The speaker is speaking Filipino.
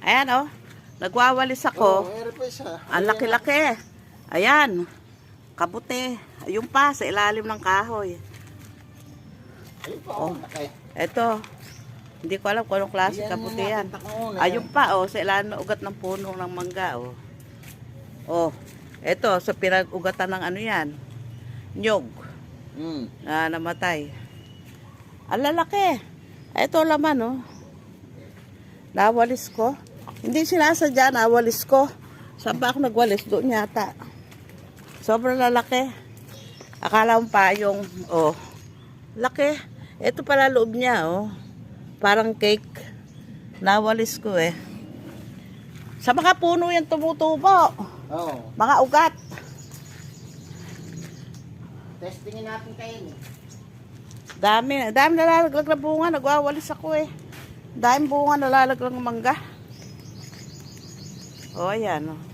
Ayan, oh. Nagwawalis ako. Ang laki-laki. Ayan. Kabuti. Ayun pa, sa ilalim ng kahoy. Oh. Eto. Hindi ko alam kung anong klase kabuti yan. Ayun pa, oh. Sa ilalim ng ugat ng puno ng mangga, oh. Oh. Eto, sa pinag-ugatan ng ano yan. Nyog. Na namatay. Ang lalaki. Eto laman, oh. Nawalis ko. Hindi sinasadya, nawalis ko. Saan ba ako nagwalis? Doon yata. Sobrang lalaki. Akala mo pa yung, oh, laki. Ito pala loob niya, oh. Parang cake. Nawalis ko eh. Sa mga puno yan tumutubo. Oh. Mga ugat. Testingin natin kayo eh. Dami nalalaglag na bunga. Nagwawalis ako eh. Dahil bunga nalalaglag ng mangga. O, ayan. O.